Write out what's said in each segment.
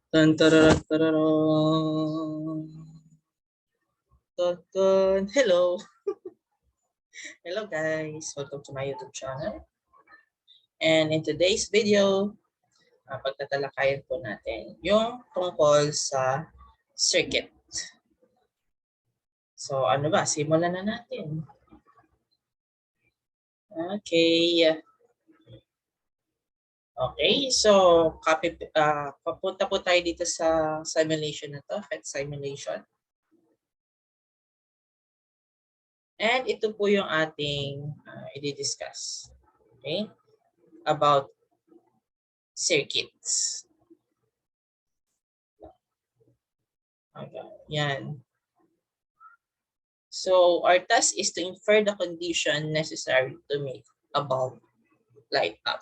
Tan, tararat, tararat. Tan, tan. Hello. Hello guys. Welcome to my YouTube channel. And in today's video, pagtatalakayan po natin yung tungkol sa circuit. So ano ba? Simulan na natin. Okay. Okay, so papunta po tayo dito sa simulation na to, PhET simulation. And ito po yung ating i-discuss. Okay? About circuits. Okay. Yan. So, our task is to infer the condition necessary to make a bulb light up.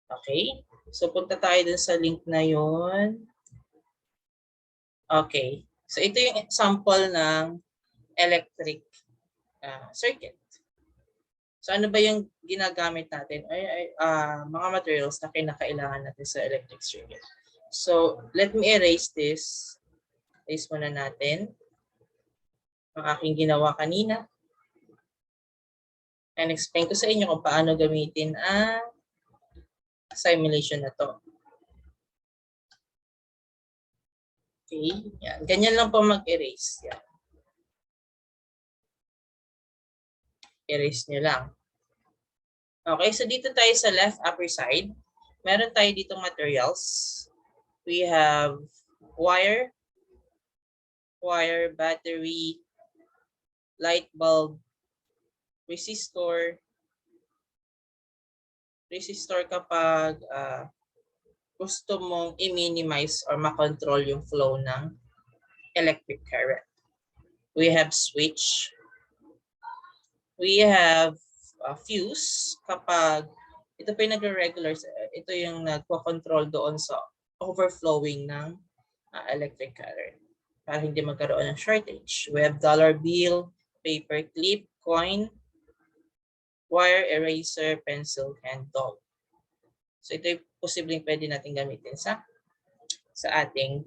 Okay? So, punta tayo dun sa link na yun. Okay. So, ito yung example ng electric circuit. So, ano ba yung ginagamit natin? Mga materials na kinakailangan natin sa electric circuit. So, let me erase this. Erase muna natin ang aking ginawa kanina. And explain ko sa inyo kung paano gamitin ang simulation na to. Okay, yan. Ganyan lang po mag-erase. Yan. Erase nyo lang. Okay, so dito tayo sa left upper side. Meron tayo ditong materials. We have wire, battery, light bulb, resistor. Resistor kapag gusto mong i-minimize or makontrol yung flow ng electric current. We have switch. We have fuse kapag ito pa yung nagre-regular, ito yung nagpo-control doon sa overflowing ng electric current para hindi magkaroon ng shortage. We have dollar bill, paper clip, coin, wire, eraser, pencil, and dog. So ito yung posibleng pwede natin gamitin sa ating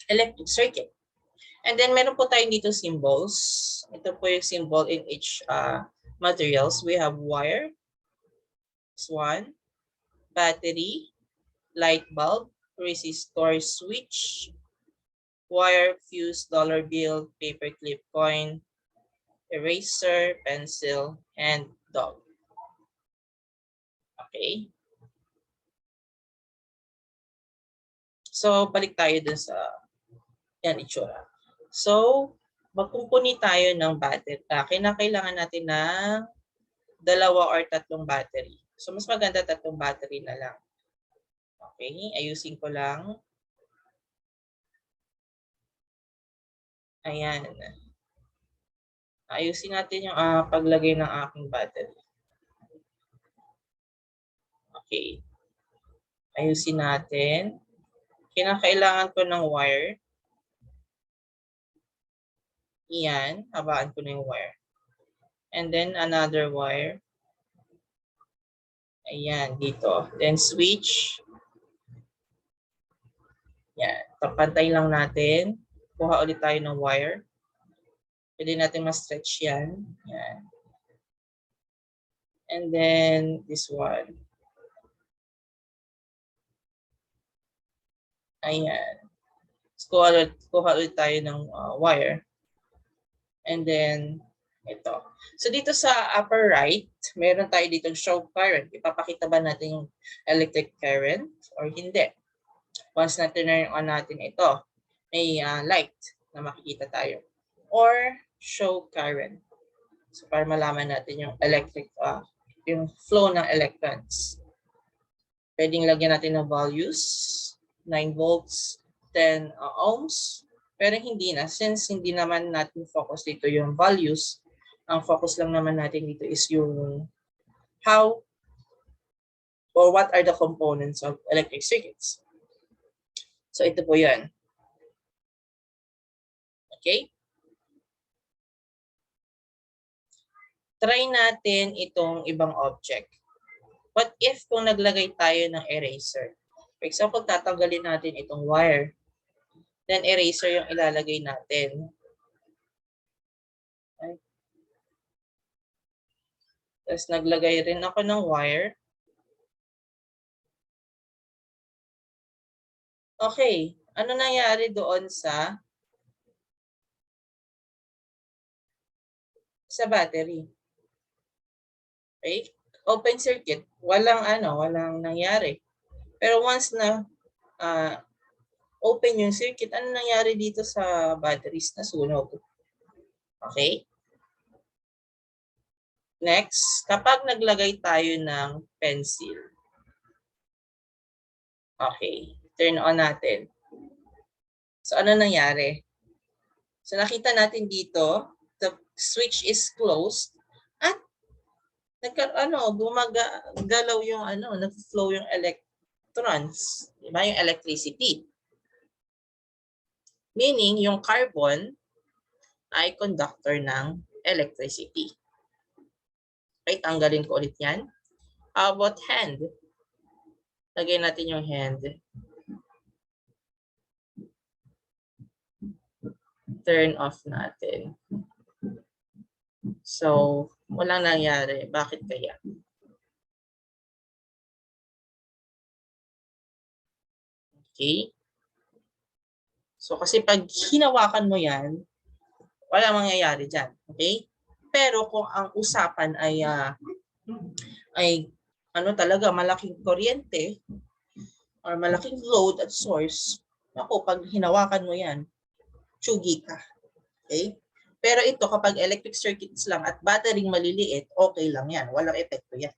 electric circuit. And then meron po tayo dito symbols. Ito po yung symbol in each materials. We have wire, this one, battery, light bulb, resistor, switch, wire, fuse, dollar bill, paper clip, coin, eraser, pencil, and dog. Okay. So, balik tayo dun sa yan itsura. So, magkumpuni tayo ng battery. Kinakailangan natin ng 2 or 3 battery. So, mas maganda 3 battery na lang. Okay, ayusin ko lang. Ayan. Ayusin natin yung paglagay ng aking battery. Okay. Ayusin natin. Kinakailangan ko ng wire. Iyan. Habaan ko na yung wire. And then another wire. Ayan, dito. Then switch. Yan. Pantay lang natin. Kuha ulit tayo ng wire. Pwede natin ma-stretch yan. Yan. And then this one. Ayan. So, kuha ulit tayo ng wire. And then ito. So dito sa upper right, meron tayo dito show current. Ipapakita ba natin yung electric current or hindi? Once na turn on natin ito, may light na makikita tayo. Or show current. So para malaman natin yung electric, yung flow ng electrons. Pwedeng lagyan natin ng values, 9 volts, 10 ohms. Pero hindi na, since hindi naman natin focus dito yung values, ang focus lang naman natin dito is yung how or what are the components of electric circuits. So ito po yan. Okay? Try natin itong ibang object. What if kung naglagay tayo ng eraser? For example, tatanggalin natin itong wire. Then eraser yung ilalagay natin. Okay. Tapos naglagay rin ako ng wire. Okay, ano nangyari doon sa battery? Okay? Open circuit, walang nangyari. Pero once na open yung circuit, ano nangyari dito sa batteries? Nasunog. Okay? Next, kapag naglagay tayo ng pencil. Okay, turn on natin. So ano nangyari? So nakita natin dito, the switch is closed at gumagalaw yung nag-flow yung electrons, di ba? Yung electricity. Meaning yung carbon ay conductor ng electricity. Okay, tanggalin ko ulit yan. How about hand? Lagay natin yung hand. Turn off natin. So, walang nangyari. Bakit kaya? Okay. So, kasi pag hinawakan mo yan, walang mangyayari dyan. Okay? Pero kung ang usapan ay talaga malaking kuryente or malaking load at source, ako, pag hinawakan mo yan, tsugi ka. Okay? Pero ito, kapag electric circuits lang at battery maliliit, okay lang yan. Walang epekto yan.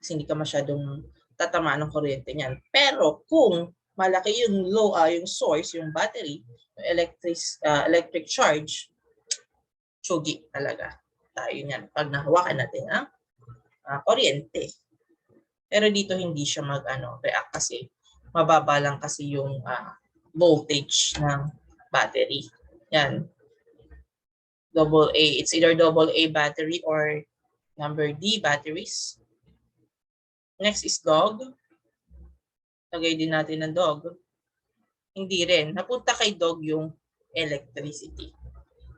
Kasi hindi ka masyadong tatamaan ng kuryente niyan. Pero kung malaki yung yung source, yung battery, yung electric charge, tsugi talaga tayo niyan. Pag nahawakan natin ang kuryente. Pero dito hindi siya react kasi mababa lang kasi yung voltage ng battery. Yan. AA. It's either AA battery or number D batteries. Next is dog. Lagay din natin ng dog. Hindi rin. Napunta kay dog yung electricity.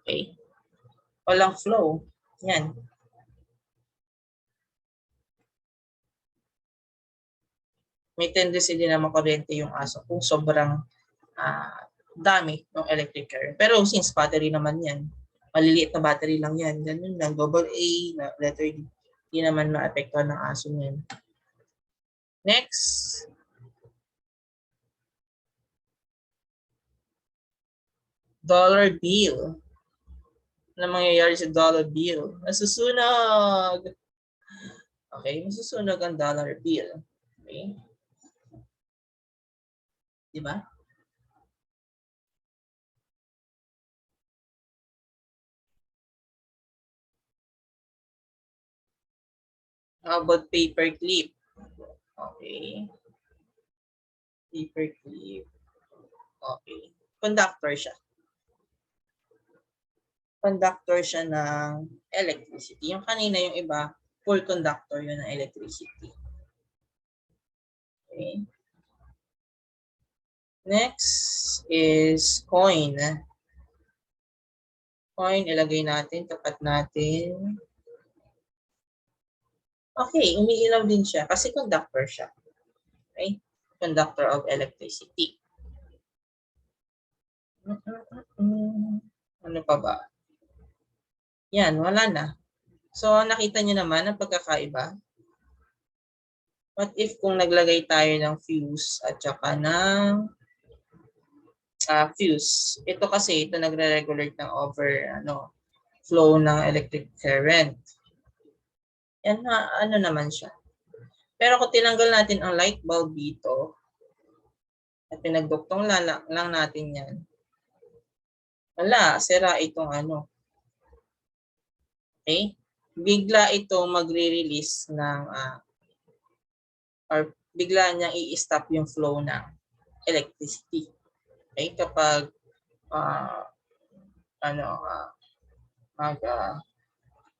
Okay? Walang flow. Yan. May tendency din na makuryente yung aso kung sobrang dami ng electric current. Pero since battery naman yan, maliliit na battery lang yan, ganun lang, AA, na letter D, hindi naman ma-apektuhan ng aso yan. Next. Dollar bill. Ano mangyayari sa dollar bill? Nasusunog. Okay, masusunog ang dollar bill. Okay. Diba? How about paper clip? Okay. Paper clip. Okay. Conductor siya. Conductor siya ng electricity. Yung kanina yung iba, full conductor yun ng electricity. Okay. Next is coin. Coin, ilagay natin, tapat natin. Okay, umiilaw din siya kasi conductor siya. Okay? Conductor of electricity. Ano pa ba? Yan, wala na. So, nakita niyo naman ang pagkakaiba. What if kung naglagay tayo ng fuse at saka ng fuse? Ito kasi, ito nagre-regulate ng flow ng electric current. Yan na, naman siya. Pero kung tinanggal natin ang light bulb dito, at pinagduktong lang natin yan, wala, sira itong Okay? Bigla itong magre-release ng or bigla niyang i-stop yung flow ng electricity. Okay? Kapag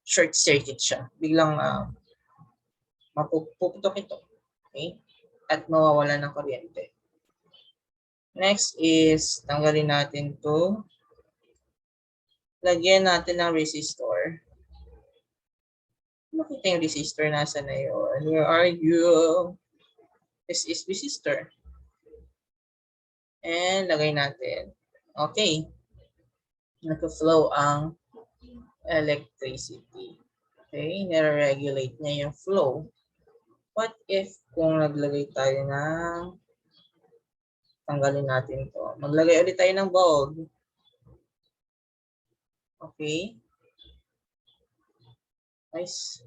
short circuit siya, biglang mapuputok ito. Okay? at mawawala ng kuryente. Next is, tanggalin natin to. Lagyan natin ng resistor. Makita yung resistor, nasa na yun? Where are you? This is resistor. And lagay natin. Okay. Nag-flow ang electricity. Okay, nire-regulate niya yung flow. What if kung naglagay tayo ng, tanggalin natin to. Maglagay ulit tayo ng bulb. Okay. Nice.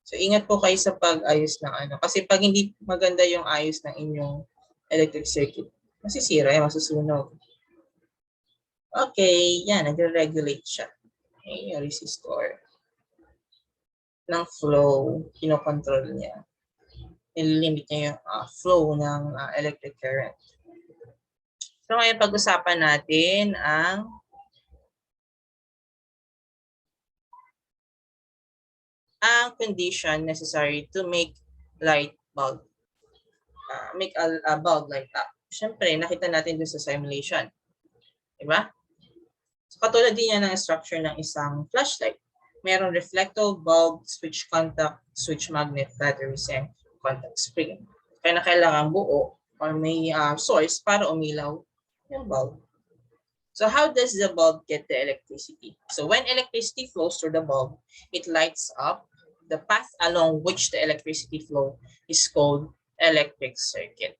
So, ingat po kayo sa pag-ayos ng ano. Kasi pag hindi maganda yung ayos ng inyong electric circuit, masisira, masusunog. Okay, yan, nagre-regulate siya. Okay, yung resistor ng flow, kinokontrol niya. Nililimit niya yung flow ng electric current. So, ngayon pag-usapan natin ang condition necessary to make light bulb. Make a bulb light up. Siyempre, nakita natin dun sa simulation. Diba? So, katulad din yan ng structure ng isang flashlight. Merong reflector, bulb, switch contact, switch magnet, batteries, and contact spring. Kaya na kailangan buo or may source para umilaw yung bulb. So how does the bulb get the electricity? So when electricity flows through the bulb, it lights up. The path along which the electricity flow is called electric circuit.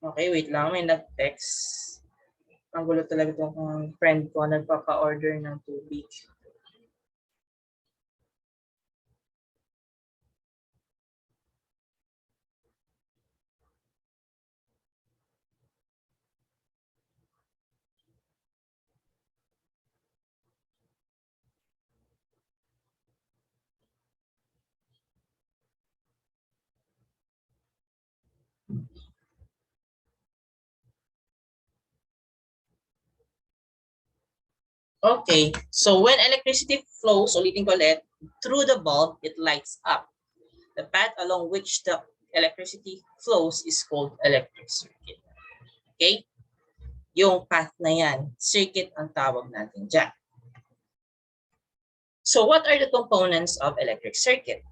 Okay, wait lang. May nag-text. Ang gulo talaga itong friend ko nagpapa-order ng tubig. Okay, so when electricity flows, ulitin ko ulit, through the bulb, it lights up. The path along which the electricity flows is called electric circuit. Okay? Yung path na yan, circuit ang tawag natin dyan. So what are the components of electric circuit?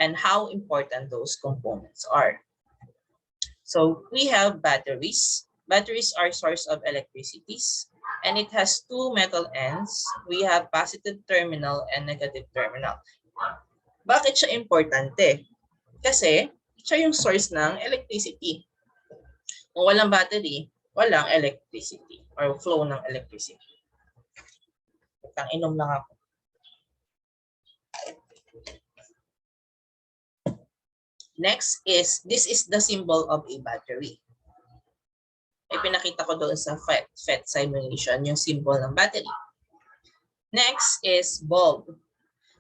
And how important those components are? So we have batteries. Batteries are source of electricities. And it has two metal ends. We have positive terminal and negative terminal. Bakit siya importante? Kasi siya yung source ng electricity. Kung walang battery, walang electricity or flow ng electricity. Inom lang ako. Next is, this is the symbol of a battery. Ipinakita ko doon sa FET simulation, yung symbol ng battery. Next is bulb.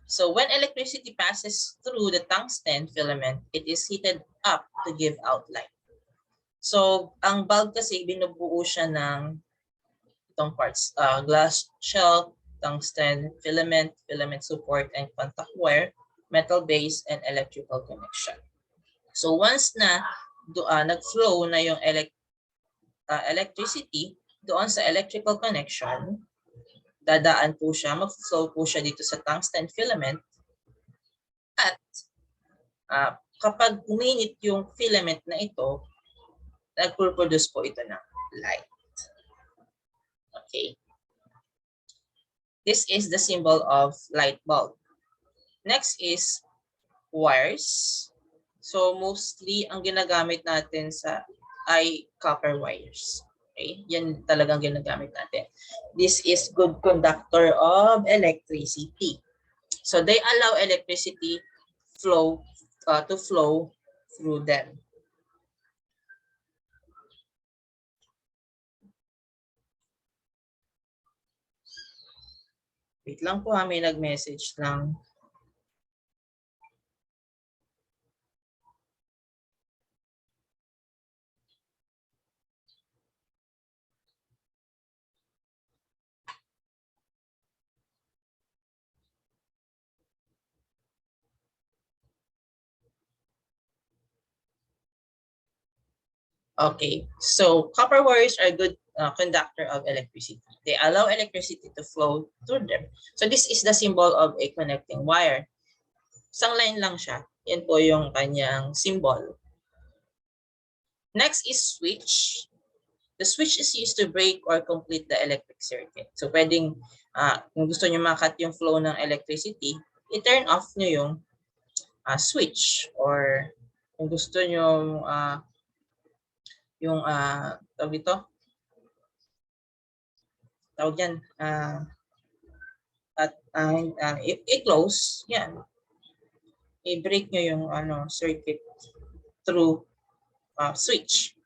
So when electricity passes through the tungsten filament, it is heated up to give out light. So ang bulb kasi binubuo siya ng itong parts, glass shell, tungsten filament, filament support, and contact wire, metal base, and electrical connection. So once na nag-flow na yung electricity doon sa electrical connection, dadaan po siya, mag-flow po siya dito sa tungsten filament at kapag uminit yung filament na ito, nag-produce po ito ng light. Okay. This is the symbol of light bulb. Next is wires. So mostly ang ginagamit natin ay copper wires. Okay? Yan talagang ginagamit natin. This is good conductor of electricity. So they allow electricity flow to flow through them. Wait lang po, may nag-message lang. Okay, so copper wires are good conductor of electricity. They allow electricity to flow through them. So this is the symbol of a connecting wire. Isang line lang siya. Yan po yung kanyang symbol. Next is switch. The switch is used to break or complete the electric circuit. So pwedeng, kung gusto nyo makat yung flow ng electricity, i-turn off nyo yung switch. Or kung gusto nyo yung tawag dito, tawag yan, i-close, yan. I-break nyo yung circuit through switch.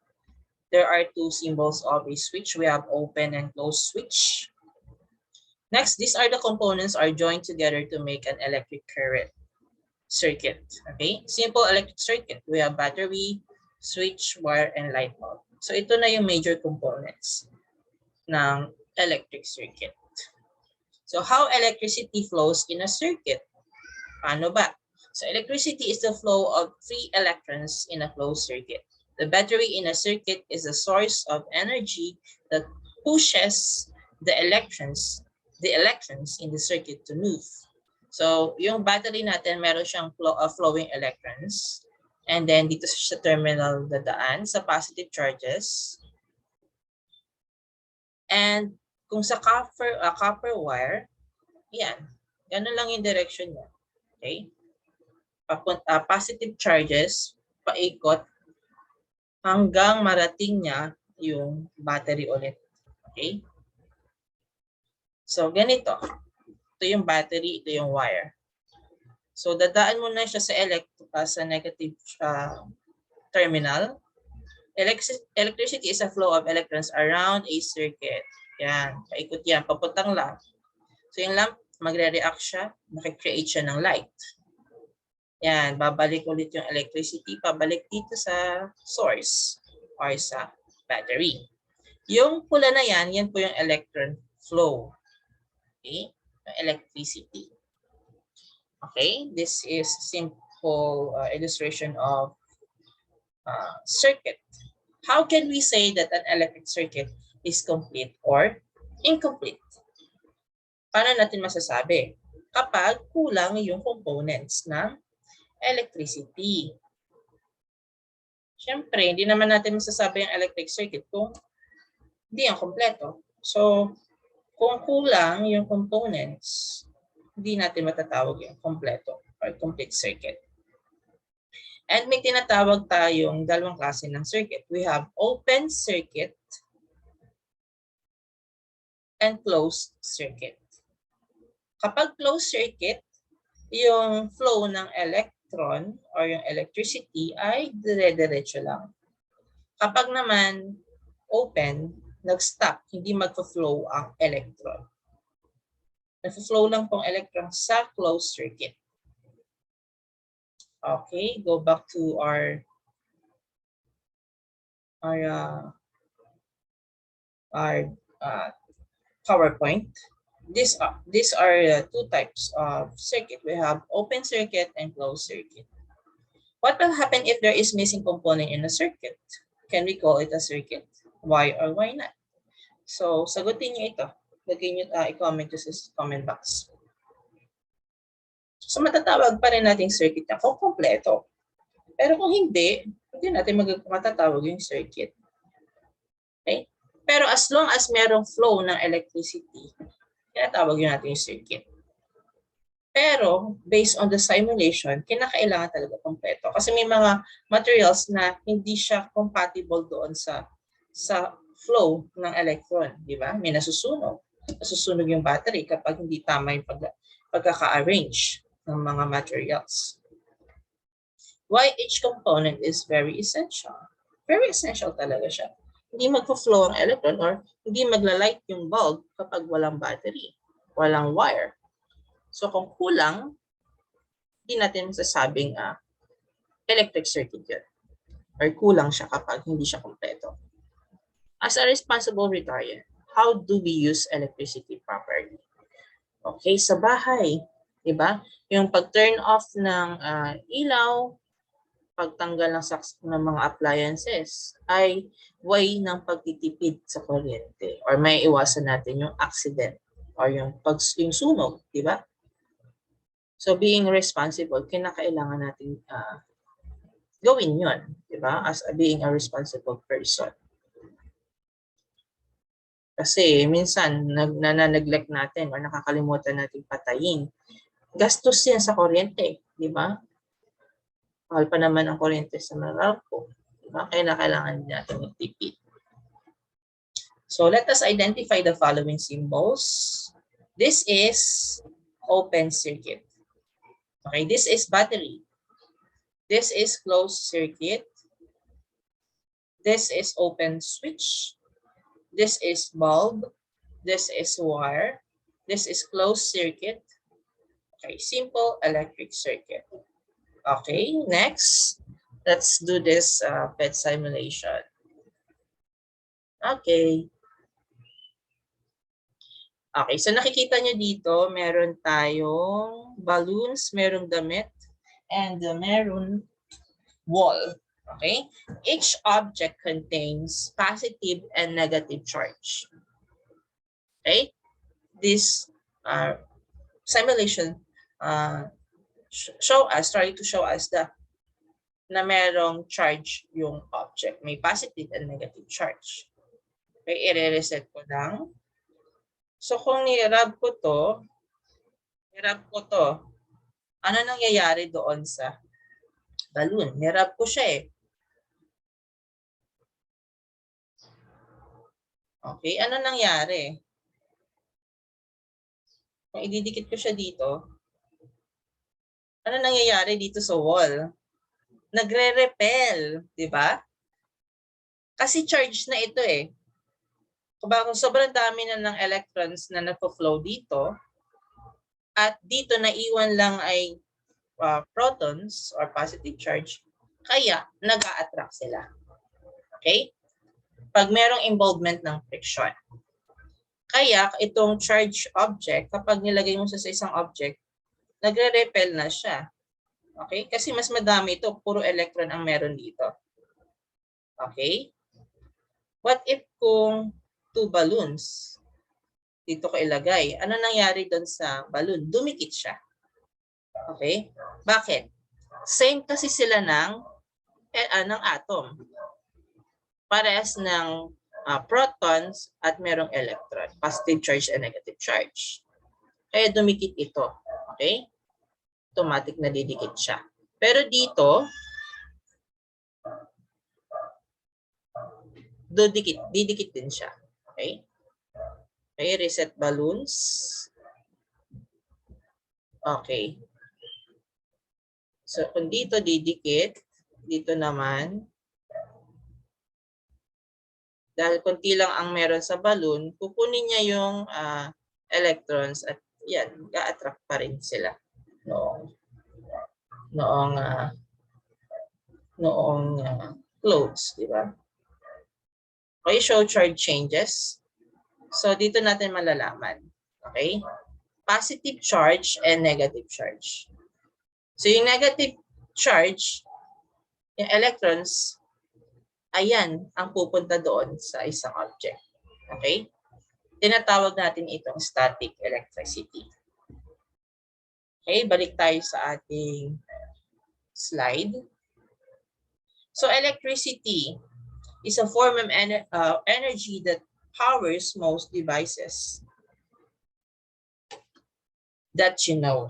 There are two symbols of a switch. We have open and closed switch. Next, these are the components are joined together to make an electric current circuit. Okay, simple electric circuit. We have battery, switch, wire, and light bulb. So ito na yung major components ng electric circuit. So how electricity flows in a circuit? Paano ba? So electricity is the flow of free electrons in a closed circuit. The battery in a circuit is a source of energy that pushes the electrons in the circuit to move. So yung battery natin, meron siyang flowing electrons. And then dito sa terminal dadaan sa positive charges. And kung sa copper wire, yan. Ganun lang yung direction niya. Okay? Positive charges, paikot, hanggang marating niya yung battery ulit. Okay? So, ganito. Ito yung battery, ito yung wire. So, dadaan mo na siya sa negative terminal. Electricity is a flow of electrons around a circuit. Yan. Paikot yan. Papuntang lamp. So, yung lamp, magre-react siya. Makikreate siya ng light. Yan, babalik ulit yung electricity, pabalik dito sa source or sa battery. Yung pula na yan, yan po yung electron flow. Okay? Yung electricity. Okay? This is simple illustration of circuit. How can we say that an electric circuit is complete or incomplete? Paano natin masasabi? Kapag kulang yung components ng electricity. Siyempre, hindi naman natin masasabi ang electric circuit kung hindi yan kompleto. So, kung kulang yung components, hindi natin matatawag yung kompleto or complete circuit. And may tinatawag tayong dalawang klase ng circuit. We have open circuit and closed circuit. Kapag closed circuit, yung flow ng electron or yung electricity ay dire-diretso lang. Kapag naman open, nag-stop, hindi magpa-flow ang electron. Nag-flow lang pong electron sa closed circuit. Okay, go back to our PowerPoint. These are two types of circuit. We have open circuit and closed circuit. What will happen if there is missing component in a circuit? Can we call it a circuit? Why or why not? So, sagutin niyo ito. Lagay niyo, i-comment sa comment box. So, matatawag pa rin natin circuit na kung kompleto. Pero kung hindi natin matatawag yung circuit. Okay? Pero as long as merong flow ng electricity, tinatawag yun natin yung circuit. Pero, based on the simulation, kinakailangan talaga kompleto. Kasi may mga materials na hindi siya compatible doon sa flow ng electron. Di ba? May nasusunog. Nasusunog yung battery kapag hindi tama yung pagkaka-arrange ng mga materials. Why each component is very essential. Very essential talaga siya. Hindi magpo-flow ang electron or hindi magla-light yung bulb kapag walang battery, walang wire. So kung kulang, hindi natin masasabing electric circuit yun. Or kulang siya kapag hindi siya kompleto. As a responsible retired, how do we use electricity properly? Okay, sa bahay, diba? Yung pag-turn off ng ilaw, pagtanggal ng mga appliances ay way ng pagtitipid sa kuryente or may iwasan natin yung accident or yung sunog, di ba? So being responsible, kinakailangan natin gawin yun, di ba? As being a responsible person. Kasi minsan neglect natin o nakakalimutan natin patayin. Gastos yan sa kuryente, di ba? Mahal pa naman ang kuryente sa Meralco. Diba? Kaya kailangan natin magtipid. So let us identify the following symbols. This is open circuit. Okay, this is battery. This is closed circuit. This is open switch. This is bulb. This is wire. This is closed circuit. Okay, simple electric circuit. Okay, next, let's do this PET simulation. Okay. Okay, so nakikita nyo dito, meron tayong balloons, merong damit, and meron wall. Okay? Each object contains positive and negative charge. Okay? This simulation try to show us na merong charge yung object. May positive and negative charge. Okay, i-reset ko lang. So kung ni-rub ko to, ano nangyayari doon sa balloon? Ni-rub ko siya eh. Okay, ano nangyari? Kung ididikit ko siya dito, ano nangyayari dito sa wall? Nagre-repel, di ba? Kasi charge na ito eh. Kung sobrang dami na ng electrons na nagpo-flow dito, at dito naiwan lang ay protons or positive charge, kaya nag-a-attract sila. Okay? Pag merong involvement ng friction. Kaya itong charge object, kapag nilagay mo sa isang object, nagre-repel na siya. Okay? Kasi mas madami ito, puro electron ang meron dito. Okay? What if kung 2 balloons dito ko ilagay? Ano nangyari doon sa balloon? Dumikit siya. Okay? Bakit? Same kasi sila ng atom. Parehas ng protons at merong electron. Positive charge and negative charge. Kaya dumikit ito. Okay? Automatic na didikit siya. Pero dito, didikit din siya. Okay? Okay, reset balloons. Okay. So, kung dito didikit, dito naman, dahil konti lang ang meron sa balloon, kukunin niya yung electrons at yan, ga-attract pa rin sila noong close, di ba? Okay, show charge changes. So, dito natin malalaman. Okay? Positive charge and negative charge. So, yung negative charge, yung electrons, ayan ang pupunta doon sa isang object. Okay? Tinatawag natin itong static electricity. Okay, balik tayo sa ating slide. So, electricity is a form of energy that powers most devices that you know.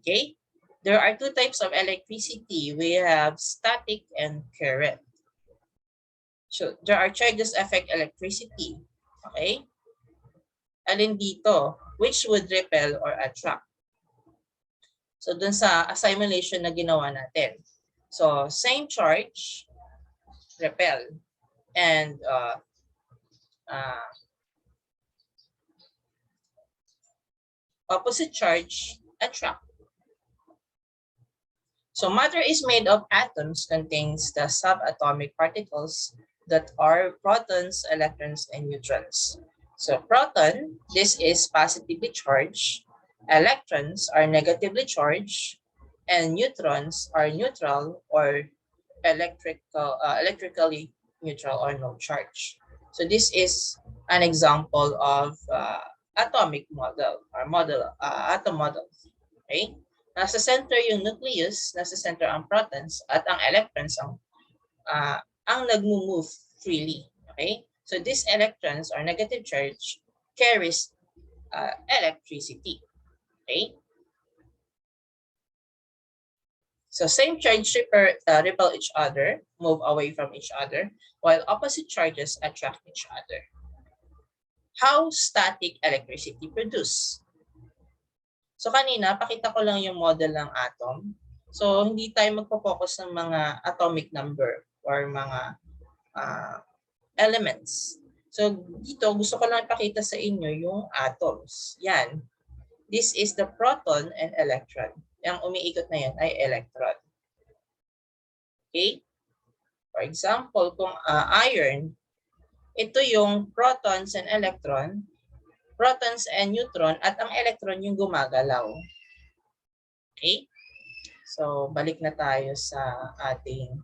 Okay? There are 2 types of electricity. We have static and current. So, there are charges affect electricity. Okay? Alin dito? Which would repel or attract? So, dun sa simulation na ginawa natin. So, same charge, repel. And opposite charge, attract. So matter is made of atoms, contains the subatomic particles that are protons, electrons, and neutrons. So proton, this is positively charged. Electrons are negatively charged. and neutrons are neutral or electrically neutral or no charge. So this is an example of atomic model or atom model. Okay? Nasa center yung nucleus, nasa center ang protons, at ang electrons ang nagmo-move freely. Okay? So these electrons or negative charge carries electricity. Okay? So same charge repel each other, move away from each other, while opposite charges attract each other. How static electricity produce? So kanina, pakita ko lang yung model ng atom. So hindi tayo magpo-focus ng mga atomic number or mga elements. So dito, gusto ko lang ipakita sa inyo yung atoms. Yan. This is the proton and electron. Yung umiikot na yan ay electron. Okay? For example, kung iron, ito yung protons and electron, protons and neutron, at ang electron yung gumagalaw. Okay? So, balik na tayo sa ating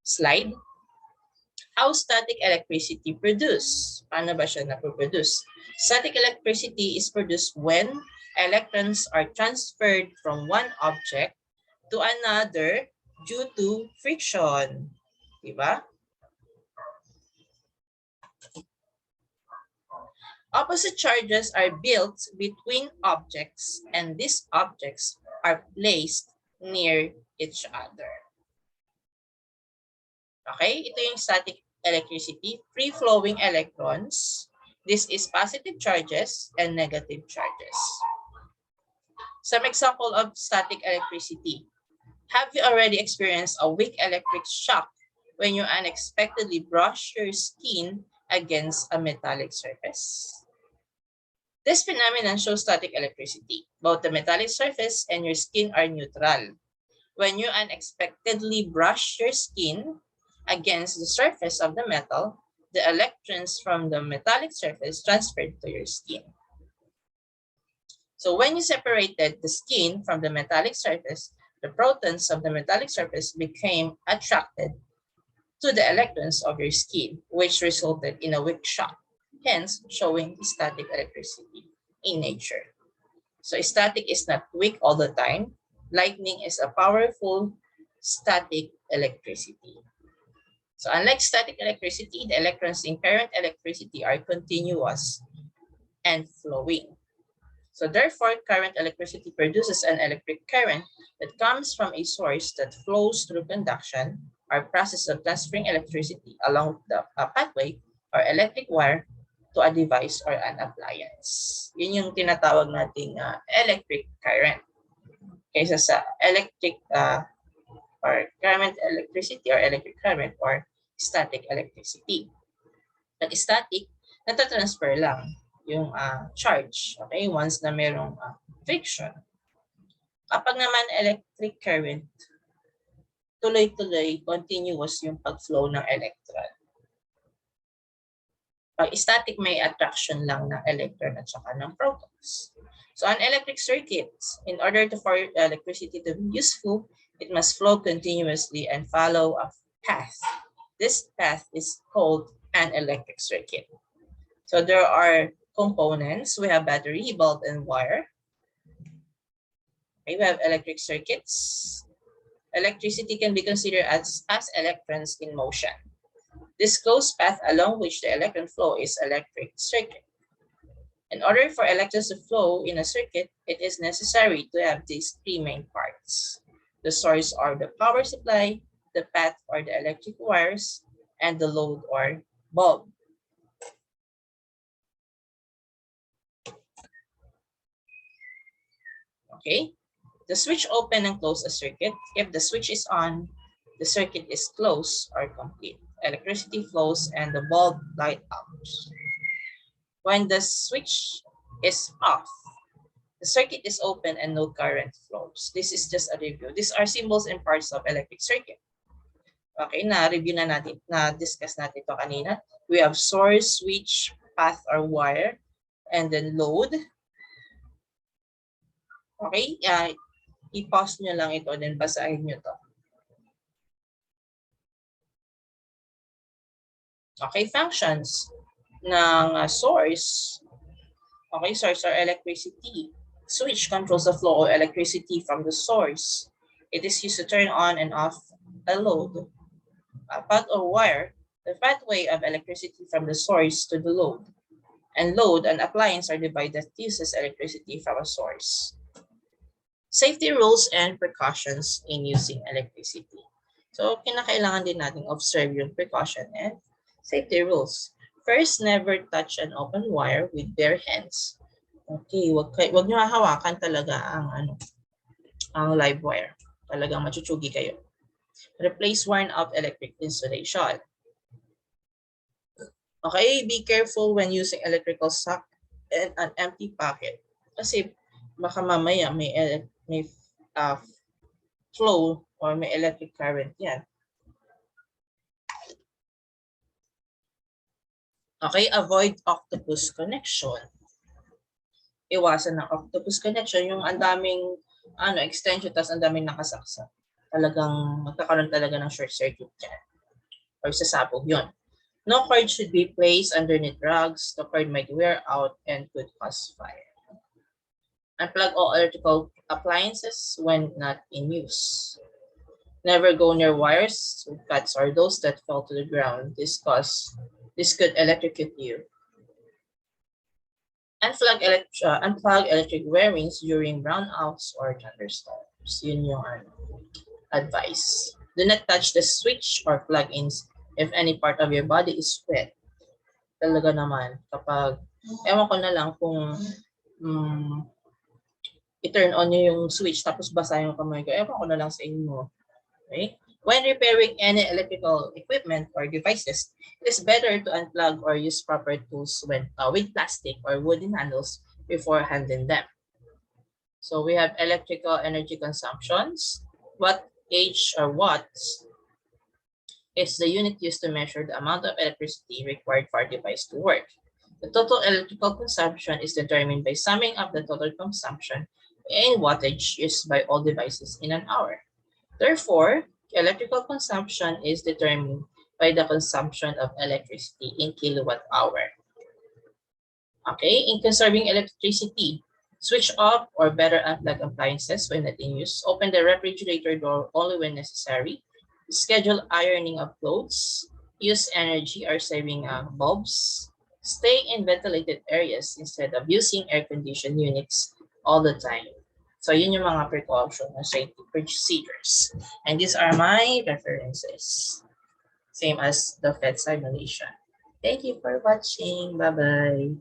slide. How static electricity produce? Paano ba siya napoproduce? Static electricity is produced when electrons are transferred from one object to another due to friction. Diba? Opposite charges are built between objects and these objects are placed near each other. Okay, ito yung static electricity, free-flowing electrons. This is positive charges and negative charges. Some example of static electricity. Have you already experienced a weak electric shock when you unexpectedly brush your skin against a metallic surface? This phenomenon shows static electricity. Both the metallic surface and your skin are neutral. When you unexpectedly brush your skin against the surface of the metal, the electrons from the metallic surface transferred to your skin. So when you separated the skin from the metallic surface, the protons of the metallic surface became attracted to the electrons of your skin, which resulted in a weak shock, hence showing static electricity in nature. So static is not weak all the time. Lightning is a powerful static electricity. So unlike static electricity, the electrons in current electricity are continuous and flowing. So therefore, current electricity produces an electric current that comes from a source that flows through conduction or process of transferring electricity along the pathway or electric wire to a device or an appliance. Yun yung tinatawag nating electric current. Kaysa sa electric or current electricity or electric current or static electricity. But static, natatransfer lang yung charge, okay, once na merong friction. Kapag naman electric current, tuloy-tuloy, continuous yung pag-flow ng electron. Pag static, may attraction lang ng electron at saka ng protons. So on electric circuits, in order for electricity to be useful, it must flow continuously and follow a path. This path is called an electric circuit. So there are components. We have battery, bulb, and wire. Okay, we have electric circuits. Electricity can be considered as electrons in motion. This closed path along which the electron flow is electric circuit. In order for electrons to flow in a circuit, it is necessary to have these three main parts: the source or the power supply, the path or the electric wires, and the load or bulb. Okay, the switch open and close a circuit. If the switch is on, the circuit is closed or complete. Electricity flows and the bulb light up. When the switch is off, the circuit is open and no current flows. This is just a review. These are symbols and parts of electric circuit. Okay, na-review na natin, na-discuss natin ito kanina. We have source, switch, path or wire, and then load. Okay? I-pause nyo lang ito, then basahin nyo to. Okay, functions ng source. Okay, source or electricity. Switch controls the flow of electricity from the source. It is used to turn on and off a load. A path or wire, the pathway of electricity from the source to the load. And load and appliance are divided that uses electricity from a source. Safety rules and precautions in using electricity. So, kinakailangan din natin observe yung precaution and safety rules. First, never touch an open wire with bare hands. Okay, wag nyo hahawakan talaga ang live wire. Talagang machuchugi kayo. Replace worn out electric insulation. Okay, be careful when using electrical sock and an empty pocket. Kasi baka mamaya may flow or may electric current yan. Okay, avoid octopus connection. Iwasan ng octopus connection, yung ang daming extension tapos ang daming nakasaksak. Talagang magkakaroon talaga ng short circuit dyan. Or sasabog yun. No cord should be placed underneath rugs. The cord might wear out and could cause fire. Unplug all electrical appliances when not in use. Never go near wires with cuts or those that fall to the ground. This could electrocute you. Unplug electric wirings during brownouts or thunderstorms. Yun yung advice. Do not touch the switch or plug-ins if any part of your body is wet. Talaga naman, kapag, ewan ko na lang kung i-turn on nyo yung switch tapos basa yung kamay ko, ewan ko na lang sa inyo. Okay? When repairing any electrical equipment or devices, it is better to unplug or use proper tools with plastic or wooden handles before handling them. So we have electrical energy consumptions. Wattage or watts is the unit used to measure the amount of electricity required for a device to work. The total electrical consumption is determined by summing up the total consumption in wattage used by all devices in an hour. Therefore, electrical consumption is determined by the consumption of electricity in kilowatt hour. Okay, in conserving electricity, switch off or better unplug appliances when not in use. Open the refrigerator door only when necessary. Schedule ironing of clothes. Use energy or saving bulbs. Stay in ventilated areas instead of using air-conditioned units all the time. So yun yung mga precaution or safety procedures. And these are my references. Same as the FED simulation. Thank you for watching. Bye-bye.